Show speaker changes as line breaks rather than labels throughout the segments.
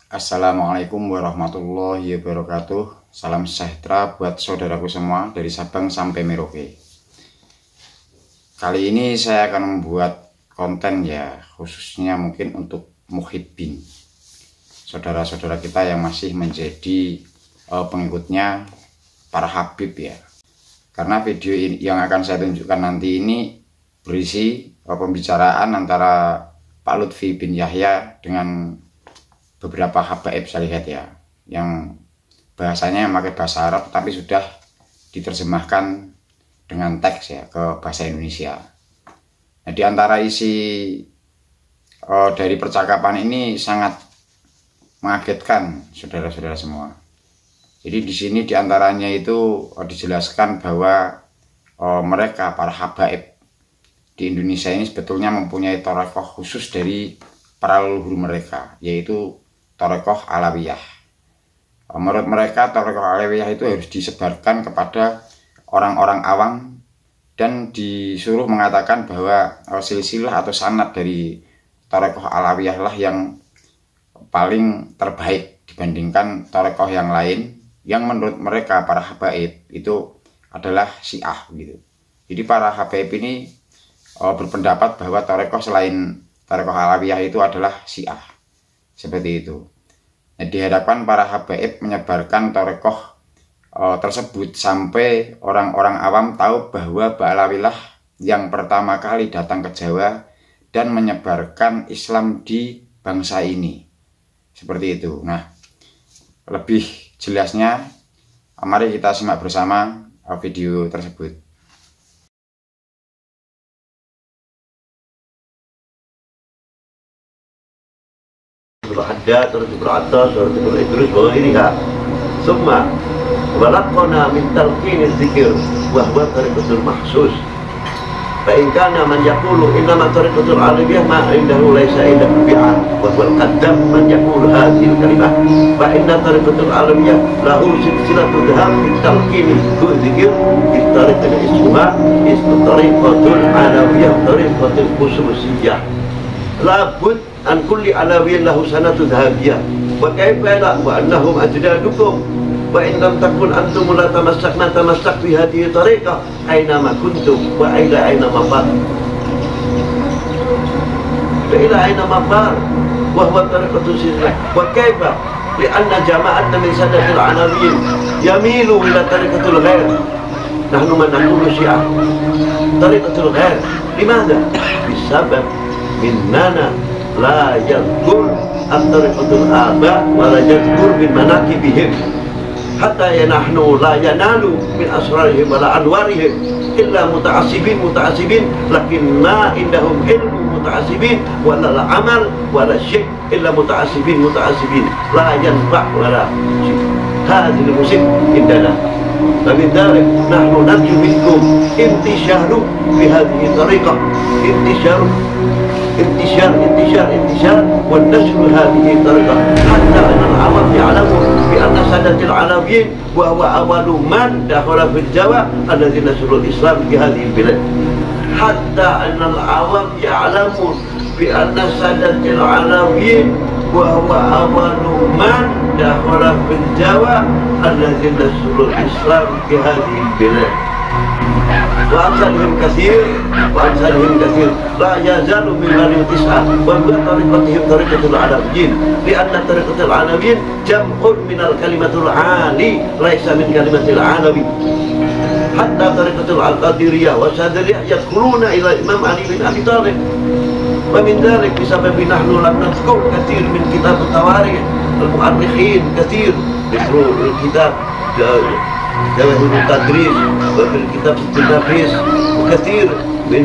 Assalamualaikum warahmatullahi wabarakatuh. Salam sejahtera buat saudaraku semua dari Sabang sampai Merauke. Kali ini saya akan membuat konten ya, khususnya mungkin untuk muhibbin, saudara-saudara kita yang masih menjadi pengikutnya para habib ya. Karena video ini yang akan saya tunjukkan nanti ini berisi pembicaraan antara Pak Lutfi bin Yahya dengan beberapa habaib saya lihat ya, yang bahasanya memakai bahasa Arab tapi sudah diterjemahkan dengan teks ya ke bahasa Indonesia. Nah, di antara isi dari percakapan ini sangat mengagetkan saudara-saudara semua. Jadi di sini diantaranya itu dijelaskan bahwa mereka para habaib di Indonesia ini sebetulnya mempunyai thariqah khusus dari para leluhur mereka, yaitu thariqah Alawiyah. Menurut mereka thariqah Alawiyah itu harus disebarkan kepada orang-orang awam dan disuruh mengatakan bahwa silsilah atau sanad dari thariqah Alawiyah lah yang paling terbaik dibandingkan thariqah yang lain yang menurut mereka para habaib itu adalah Syiah gitu. Jadi para habaib ini berpendapat bahwa thariqah selain thariqah Alawiyah itu adalah Syiah. Seperti itu. Nah, diharapkan para habaib menyebarkan thariqah tersebut sampai orang-orang awam tahu bahwa Ba'alawilah yang pertama kali datang ke Jawa dan menyebarkan Islam di bangsa ini. Seperti itu. Nah, lebih jelasnya mari kita simak bersama video tersebut.
الحداد ورتب العطاس ورتب الإدريس وغيرها ثم ولقنا من تلقين الذكر وهو طريقة المحسوس فإن كان من يقول إنما طريقة العربية ما عنده ليس عنده بدعة وهو القدم من يقول هذه الكلمة فإن طريقة العربية له سلسلة ذهاب في التلقين الذكر في طريقة اسمها اسم طريقة العربية طريقة الخصوصية لابد أن كل علوي له سنة ذهبية وكيف لا وأنهم أجدادكم وإن لم تكن أنتم لا تمسك في هذه الطريقة أينما كنتم وإلى أين مفر فإلى أين مفر وهو طريقة السنة وكيف لأن جماعة من سادة العلويين يميلوا إلى طريقة الغير نحن من نقول شيعة طريقة الغير لماذا؟ بسبب إننا لا يذكر الطريقة الآباء ولا يذكر من مناكبهم حتى نحن لا ينال من أسرارهم ولا أنوارهم إلا متعصبين لكن ما عندهم علم متعصبين ولا العمل ولا شيء إلا متعصبين لا ينفع ولا شيء هذه المصيبة عندنا فمن ذلك نحن نرجو منكم انتشار بهذه الطريقة انتشار والنشر هذه الطريقة حتى أن العوام يعلموا بأن سادة العلويين وهو أول من دخل في الجوى الذي نشروا الإسلام في هذه البلاد حتى أن العوام يعلموا بأن سادة العلويين وهو أول من دخل في الجوى الذي نشروا الإسلام في هذه البلاد وأمثالهم كثير لا يزال من بني تسعة ومن طريقتهم طريقة العلويين لأن طريقة العلويين جمع من الكلمة العالي ليس من كلمة العلوي حتى طريقة القادرية والشاذلية يدخلون إلى الإمام علي بن أبي طالب ومن ذلك بسبب نحن لم نذكر كثير من كتاب التواريخ المؤرخين كثير ذكروا الكتاب جواهر التدريس وفي الكتاب النفيس وكثير من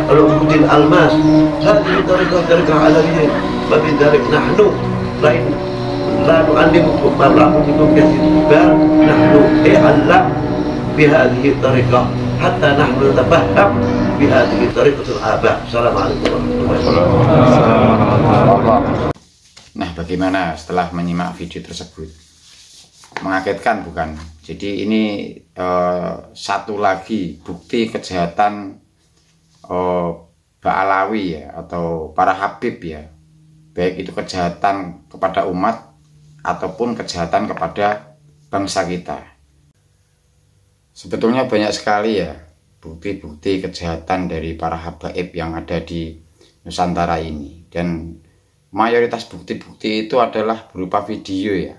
العقود الألماس هذه طريقة علوية ومن ذلك نحن لا نعلمكم بل نعلمكم كثير بل نحن أعلم بهذه الطريقة حتى نحن نتفهم بهذه طريقة الآباء. السلام عليكم warahmatullahi wabarakatuh.
Nah, bagaimana setelah menyimak video tersebut? Mengagetkan bukan? Jadi ini satu lagi bukti kejahatan Ba'alawi ya, atau para habib ya, baik itu kejahatan kepada umat ataupun kejahatan kepada bangsa kita. Sebetulnya banyak sekali ya bukti-bukti kejahatan dari para habaib yang ada di Nusantara ini, dan mayoritas bukti-bukti itu adalah berupa video ya.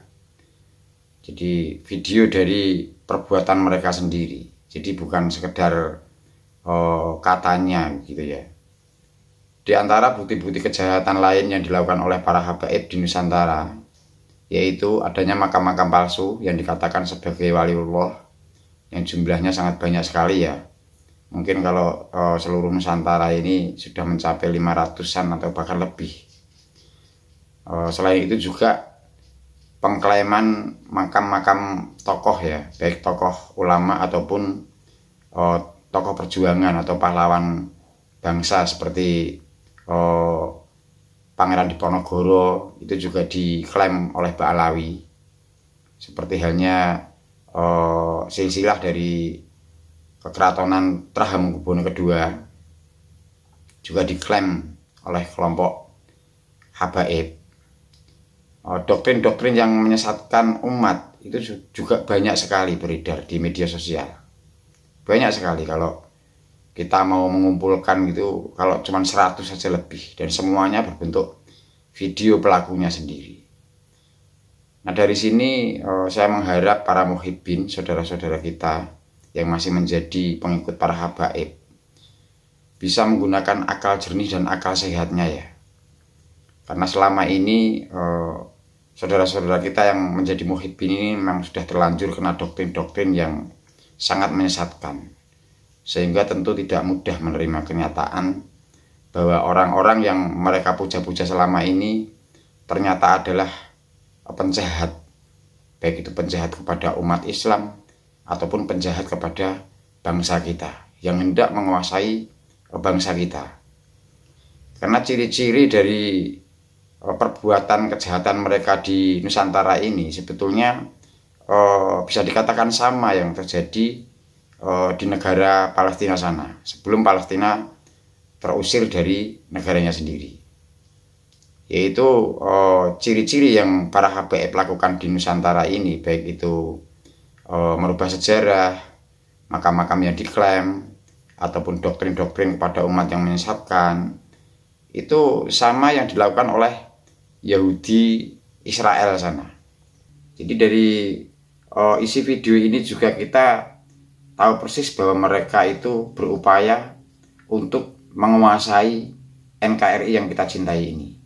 Jadi video dari perbuatan mereka sendiri. Jadi bukan sekedar katanya gitu ya. Di antara bukti-bukti kejahatan lain yang dilakukan oleh para habaib di Nusantara, yaitu adanya makam-makam palsu yang dikatakan sebagai waliullah, yang jumlahnya sangat banyak sekali ya. Mungkin kalau seluruh Nusantara ini sudah mencapai 500-an atau bahkan lebih. Selain itu juga pengklaiman makam-makam tokoh ya, baik tokoh ulama ataupun tokoh perjuangan atau pahlawan bangsa seperti Pangeran Diponegoro, itu juga diklaim oleh Mbak Alawi. Seperti halnya silsilah dari Kekeratonan Trahamukubwono II juga diklaim oleh kelompok habaib. Doktrin-doktrin yang menyesatkan umat itu juga banyak sekali beredar di media sosial. Banyak sekali, kalau kita mau mengumpulkan gitu, kalau cuma 100 saja lebih, dan semuanya berbentuk video pelakunya sendiri. Nah, dari sini saya mengharap para muhibbin, saudara-saudara kita yang masih menjadi pengikut para habaib, bisa menggunakan akal jernih dan akal sehatnya ya. Karena selama ini saudara-saudara kita yang menjadi muhibbin ini memang sudah terlanjur kena doktrin-doktrin yang sangat menyesatkan, sehingga tentu tidak mudah menerima kenyataan bahwa orang-orang yang mereka puja-puja selama ini ternyata adalah penjahat, baik itu penjahat kepada umat Islam ataupun penjahat kepada bangsa kita yang hendak menguasai bangsa kita. Karena ciri-ciri dari perbuatan kejahatan mereka di Nusantara ini sebetulnya bisa dikatakan sama yang terjadi di negara Palestina sana, sebelum Palestina terusir dari negaranya sendiri. Yaitu ciri-ciri yang para habaib lakukan di Nusantara ini, baik itu merubah sejarah, makam-makam yang diklaim, ataupun doktrin-doktrin kepada umat yang menyesatkan, itu sama yang dilakukan oleh Yahudi Israel sana. Jadi dari isi video ini juga kita tahu persis bahwa mereka itu berupaya untuk menguasai NKRI yang kita cintai ini.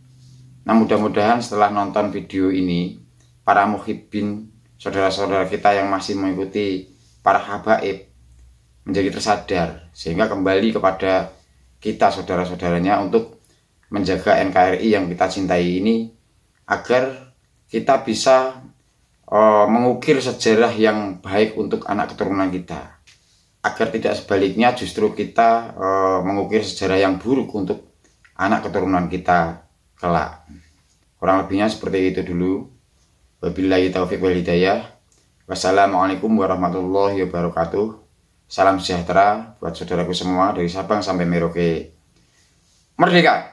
Nah, mudah-mudahan setelah nonton video ini, para muhibbin, saudara-saudara kita yang masih mengikuti para habaib menjadi tersadar, sehingga kembali kepada kita saudara-saudaranya untuk menjaga NKRI yang kita cintai ini, agar kita bisa mengukir sejarah yang baik untuk anak keturunan kita, agar tidak sebaliknya justru kita mengukir sejarah yang buruk untuk anak keturunan kita kelak. Kurang lebihnya seperti itu dulu. Wabillahi taufiq wal hidayah. Wassalamualaikum warahmatullahi wabarakatuh. Salam sejahtera buat saudaraku semua dari Sabang sampai Merauke. Merdeka!